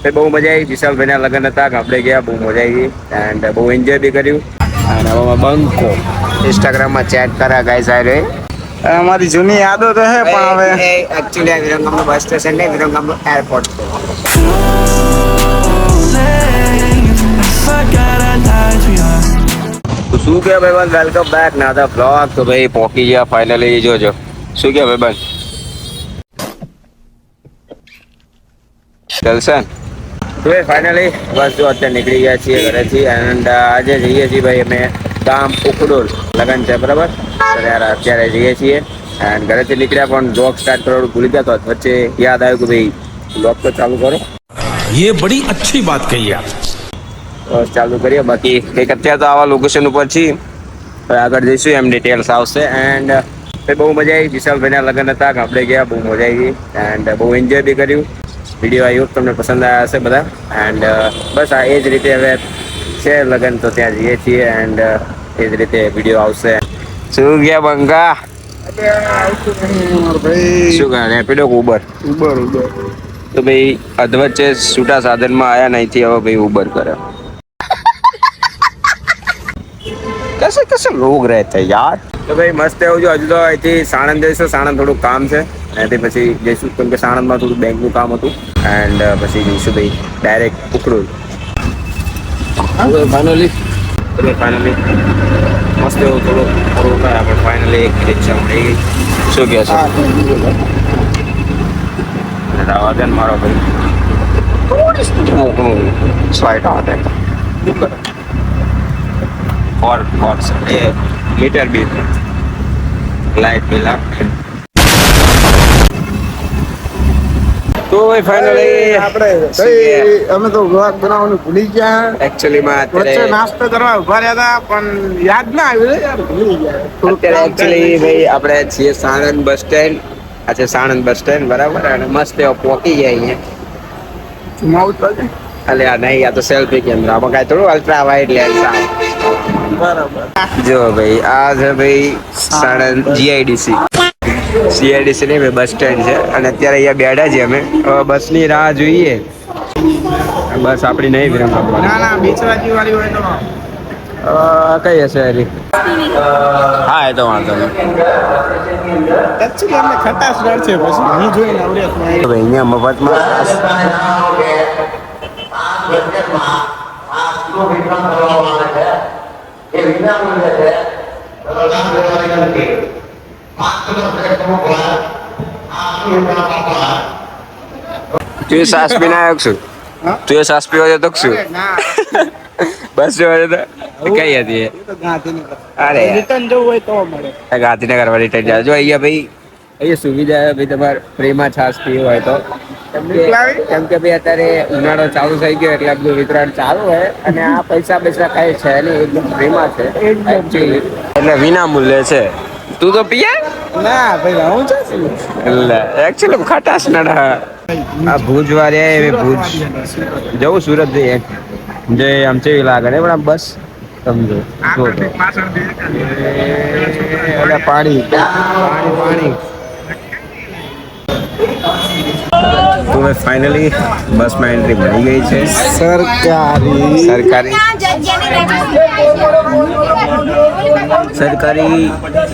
બહુ મજા આવી. વિશાલભાઈના લગ્ન હતા, આપણે ગયા, બહુ મજા આવી એન્ડ બહુ એન્જોય બી કર્યું. અને હવે બંકો ઇન્સ્ટાગ્રામમાં ચેટ કરા ગાઈસ આ રે અમારી જૂની યાદો તો હે પણ હવે એકચ્યુઅલી આ વિરમગામનું બસ સ્ટેશન ને વિરમગામનું એરપોર્ટ છે. તો શું કે ભાઈ વેલકમ બેક ના ધ બ્લોગ. તો ભાઈ પહોંચી ગયા ફાઇનલી, જોજો શું કે ભાઈ ચાલશે. તો એ ફાઇનલી બસ જો અત્યારે નીકળી ગયા છીએ ઘરેથી એન્ડ આજે જઈએ છીએ ભાઈ અમે ગામ ઉખડોલ, લગન છે બરાબર. અત્યારે જઈએ છીએ એન્ડ ઘરેથી નીકળ્યા પણ બ્લોગ સ્ટાર્ટ કરવાનું ભૂલી ગયા, તો વચ્ચે યાદ આવ્યું કે ભાઈ બ્લોગ તો ચાલુ કરો. ये बड़ी अच्छी बात कही आप. બસ ચાલુ કરીએ. બાકી કંઈક અત્યારે તો આવા લોકેશન ઉપર છીએ, આગળ જઈશું એમ ડિટેલ્સ આવશે. એન્ડ બહુ મજા આવી. વિશાલભાઈના લગ્ન હતા, આપણે ગયા, બહુ મજા આવી એન્ડ બહુ એન્જોય બી કર્યું. વિડીયો આવી હોપ તમને પસંદ આવ્યા હશે બધા. એન્ડ બસ આ એ જ રીતે હવે છે લગ્ન, તો ત્યાં જઈએ છીએ એન્ડ એ જ રીતે વિડીયો આવશે. શું ગયા બંગા? શું કહે રેપિડો ઉબર? ઉબર તો ભાઈ અધવચ્ચે છૂટા સાધનમાં આયા નહીંથી, હવે ભાઈ ઉબર કરે. कैसे कैसे लोग रहते हैं यार. તો ભાઈ મસ્ત એવું છે. હજુ તો અહીંથી સાણંદ જઈશું. સાણંદ થોડુંક કામ છે, એનાથી પછી જઈશું કેમ કે સાણંદમાં થોડું બેંકનું કામ હતું એન્ડ પછી જઈશું ભાઈ ડાયરેક્ટ ઉખડું. ફાઇનલી મસ્ત એવું થોડું રોકાયા પણ ફાઇનલી એક રિક્ષા મળી ગઈ. શું કહે છે? રાવા દે મારો ભાઈ થોડી સ્વાઈટ આવે और मीटर भी लाइट बिल તો ફાઇનલી આપણે અમે તો વ્લોગ બનાવવાનું ભૂલી ગયા. એકચ્યુઅલી માં વચ્ચે નાસ્તો કરવા ઉભા રહ્યા હતા પણ યાદ ના આવ્યું યાર, ભૂલી ગયા. અત્યારે એકચ્યુઅલી ભાઈ આપણે છીએ સાણંદ બસ સ્ટેન્ડ. આ છે સાણંદ બસ સ્ટેન્ડ બરાબર. અને મસ્ત એવો પહોંચી જાય અહીંયા. જુમાવું તો છે. અલે આ નહીં, આ તો સેલ્ફી કેમેરા. આમાં કાંઈ થોડું અલ્ટ્રા વાઇડ લેન્સ આવે. બરાબર. જો ભાઈ આ છે ભાઈ સાણંદ જીઆઈડીસી નહીં ભાઈ બસ સ્ટેન્ડ છે. અને અત્યારે અહીંયા બેઠા છીએ અમે. બસની રાહ જોઈએ. બસ આપણી નહીં વિરમગામ. ના બીચરાજી વાળી હોય તો કઈ હશે હરી? હા એ તો વાંધો નહીં. એકચ્યુઅલી અમને ખટાશ રડ છે, પછી અહીં જોઈને આવડે ભાઈ અહીંયા મફતમાં તું સાસ પીને આવ્યો છું? તું એ સાસ પીવા જતો શું? બસ જોવા જતો કઈ હતી? અરે રિટર્ન જવું હોય તો મળે. ગાંધીનગર વાળી ટ્રેન જાય. જો અહીંયા ભાઈ અહીંયા સુવિધા ભાઈ તમારે પ્રેમા છાસ પીવી હોય તો, કેમ કે ભાઈ અત્યારે ઉનાળો ચાલુ થઈ ગયો એટલે બધું વિતરણ ચાલુ હોય અને આ પૈસા કઈ છે નહીં, એકદમ પ્રેમા છે એટલે વિના મૂલ્યે છે. તું તો પીએ? ના ભાઈ હું છે એટલે એકચ્યુઅલી ખટાશ નડા. આ ભુજ વાળી એવી ભુજ જવું, સુરત જઈએ જે આમ ચેવી લાગે ને પણ આમ બસ સમજો પાણી તો ફાઇનલી બસમાં એન્ટ્રી મળી ગઈ છે. સરકારી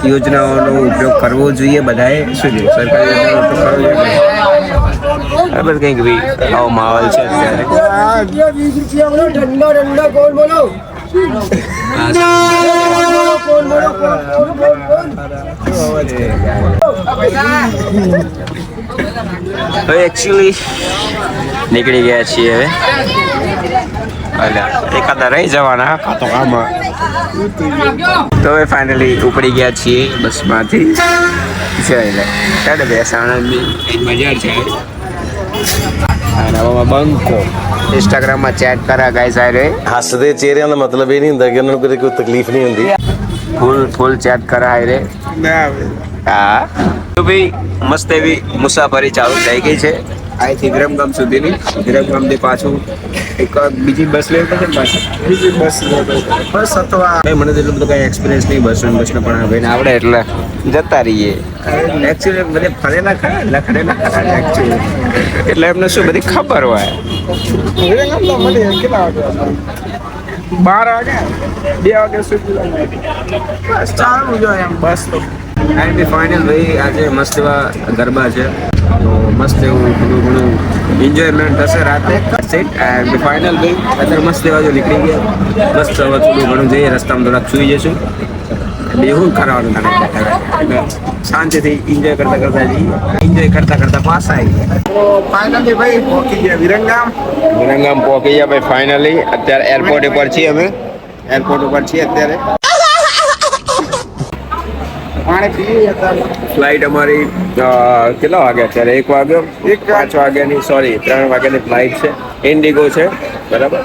યોજનાઓનો ઉપયોગ કરવો જોઈએ બધાએ. શું જોઈએ સરકારી યોજનાનો ઉપયોગ કરવો જોઈએ બસ કંઈક બી આવો માહોલ છે અત્યારે. હવે એકચ્યુઅલી નીકળી ગયા છીએ હવે. એકાદા રહી જવાના તો આમાં. તો હવે ફાઇનલી ઉપડી ગયા છીએ બસમાંથી. બે સાણંદની મજા છે. બંકો इंस्टाग्राम चैट करा गाइस आ रहे हसदे चेहरे का मतलब ये नहीं होता कि उन्होंने कोई तकलीफ नहीं होती. फुल चैट करा है रे. हाँ तो भाई मस्त एवी मुसाफरी चालू થઈ ગઈ છે. અહીંથી વિરમગામ સુધીની. વિરમગામથી પાછું એક બીજી બસ લેવી પડશે ને પાછી. બીજી બસ બસ અથવા ભાઈ મને તો એટલું બધું કઈ એક્સપિરિયન્સ નહીં બસનો પણ ભાઈને આવડે એટલે જતા રહીએ. એકચ્યુઅલી બધે ફરેલા ખરા એકચ્યુઅલી એટલે એમને શું બધી ખબર હોય. વિરંગામ તો મળી કેટલા વાગે 12 વાગે 2 વાગ્યા સુધી બસ ચાલુ જોઈએ એમ બસ તો. એન્ડ બી ફાઇનલ ભાઈ આજે મસ્ત એવા ગરબા છે તો મસ્ત એવું થોડું ઘણું એન્જોયમેન્ટ થશે રાતે. એન્ડ બી ફાઇનલ ભાઈ અત્યારે મસ્ત એવા જો નીકળી ગયા મસ્ત હવે થોડું ઘણું જઈએ રસ્તામાં થોડાક સુઈ જશું બેહું કરવાનું નાના શાંતિથી એન્જોય કરતા જઈએ એન્જોય કરતા પાછા આવી ગયા. તો ફાઇનલી ભાઈ પહોંચી ગયા વિરંગામ. વિરંગામ પહોંચી ગયા ભાઈ ફાઇનલી. અત્યારે એરપોર્ટ ઉપર છીએ અમે અત્યારે. પાણી પીએ હતા. ફ્લાઇટ અમારી કેટલા વાગ્યા અત્યારે 1 વાગ્યો 5 વાગ્યાની 3 વાગ્યાની ફ્લાઇટ છે. ઇન્ડિગો છે બરાબર.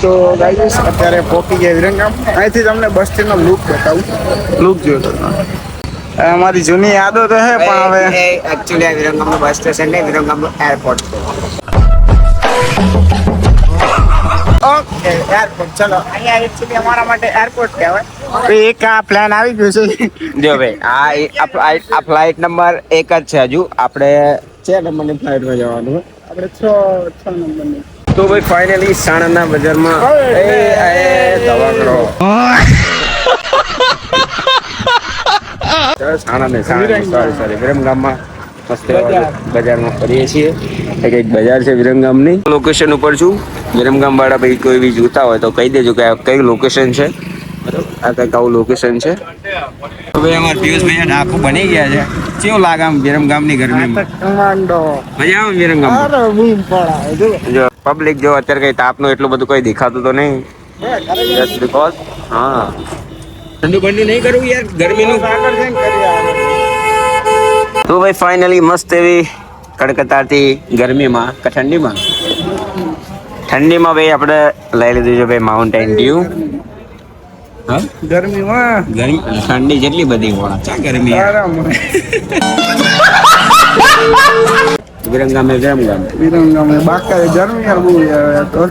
તો ગાઈસ અત્યારે પહોંચી ગયા વિરંગામ. અહીંથી તમને બસ સ્ટેન્ડનો લુક બતાવું. લુક જોયો તો અમારી જૂની યાદો તો હે પણ હવે એકચ્યુઅલી આ વિરંગામનું બસ સ્ટેશન નહીં વિરંગામનું એરપોર્ટ છે. ઓકે એરપોર્ટ ચલો અહીંયા એકચ્યુઅલી અમારા માટે એરપોર્ટ કહેવાય. તો એક આ પ્લાન આવી ગયો છે. જો ભાઈ આ ફ્લાઇટ નંબર 1 જ છે. હજુ આપણે 4 નંબરની ફ્લાઇટમાં જવાનું હોય. આપણે 6 નંબરની. તો ભાઈ ફાઇનલી સાણંદના બજારમાં સોરી વિરમગામમાં મસ્ત બજારમાં ફરીએ છીએ. એક બજાર છે વિરમગામની. લોકેશન ઉપર છું. વિરમગામ વાળા ભાઈ કોઈ બી જોતા હોય તો કહી દેજો કે આ કઈ લોકેશન છે. બરાબર આ કંઈક આવું લોકેશન છે. તો ભાઈ અમારા પિયુષભાઈ ડાકુ બની ગયા છે. કેવું લાગે આમ વિરમગામની ગરમીમાં? કમાન્ડો મજા આવે વિરમગામ? અરે બૂમ પડાય જો પબ્લિક જો અત્યારે કઈ તાપનું એટલું બધું કઈ દેખાતું તો નહીં. જસ્ટ બીકોઝ હા ઠંડુ બંડુ નહીં કરવું યાર ગરમીનું. તો ભાઈ ફાઇનલી મસ્ત એવી કડકડતી ગરમીમાં કે ઠંડીમાં ભાઈ આપણે લઈ લીધું છે ભાઈ માઉન્ટેન ડ્યુ. હા ગરમીમાં ગરમી ઠંડી જેટલી બધી હોય ચા ગરમી વિરંગામ બાકા ગરમી યાર બહુ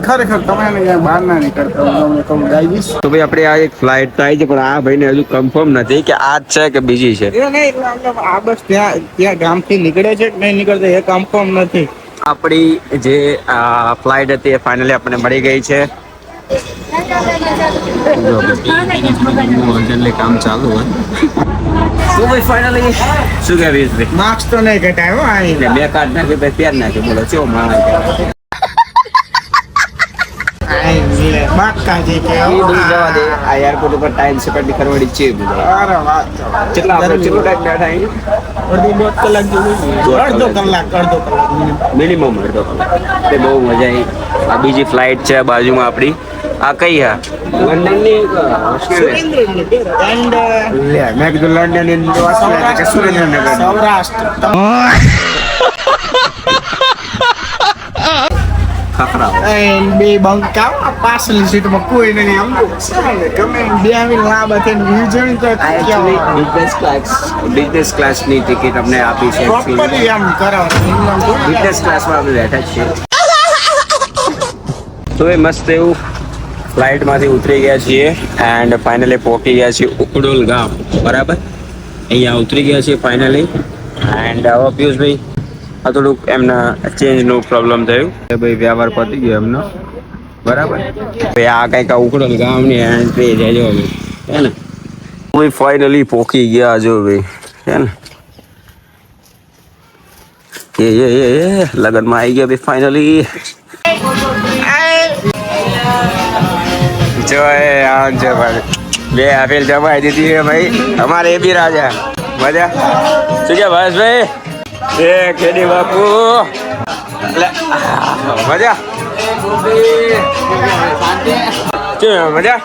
ખરેખર તમે બહાર ના નીકળતા હું કહું ગાઈસ. તો ભાઈ આપણે આ એક ફ્લાઇટ તો આવી છે પણ આ ભાઈને હજુ કન્ફર્મ નથી કે આ જ છે કે બીજી છે. એ નહીં આ બસ ત્યાં ગામથી નીકળે છે કે નહીં નીકળતો એ કન્ફર્મ નથી. આપણી જે ફ્લાઇટ હતી એ ફાઇનલી આપણને મળી ગઈ છે. કામ ચાલુ હોય તો ભાઈ ફાઇનલી શું કહેવી છે? માર્ક્સ તો નહીં ઘટાયો અહીં બે કાર્ડ નાખી પછી ત્યાર નાખ્યો બોલો ચેવો માણસ બાકા જે કે જવા દે. આ એરપોર્ટ ઉપર ટાઈમ સેપરેટ કરવાની છે બધા. અરે વાત કેટલા આપણે કેટલો ટાઈમ બેઠા અહીં? અડધો કલાક મિનિમમ અડધો કલાક. તે બહુ મજા આવી. આ બીજી ફ્લાઇટ છે બાજુમાં આપણી. આ કઈ હા લંડનની એન્ડ મેં કીધું લંડન સુરેન્દ્રનગર. સૌરાષ્ટ્ર એન્ડ બે બંકા પાછળની સીટમાં કોઈ નહીં આમ તો ગમે બે આવી લાંબા થઈને વ્યૂ જોઈને તો બિઝનેસ ક્લાસની ટિકિટ અમને આપી છે. પ્રોપરલી આમ કરાવો બિઝનેસ ક્લાસમાં આપણે બેઠા છીએ. તો એ મસ્ત એવું ફ્લાઇટમાંથી ઉતરી ગયા છીએ એન્ડ ફાઇનલી પહોંચી ગયા છીએ ઉકડોલ ગામ. બરાબર અહીંયા ઉતરી ગયા છીએ ફાઇનલી. એન્ડ હવે પિયુષભાઈ આ થોડુંક એમના ચેન્જનું પ્રોબ્લેમ થયું ભાઈ વ્યવહાર પતી ગયો એમનો. બરાબર ભાઈ આ કંઈક ઉકડોલ ગામની એન્ટ્રી જાય જો ભાઈ હે ને ભાઈ ફાઇનલી પહોંચી ગયા જો ભાઈ હે ને એ લગનમાં આવી ગયા ભાઈ ફાઇનલી. જો આમ છે ભાઈ બે આપેલ જમાઈ દીધી છે ભાઈ અમારે એ બી રાજા મજા શું કે ભાઈ એ કેડી બાપુ મજા મજા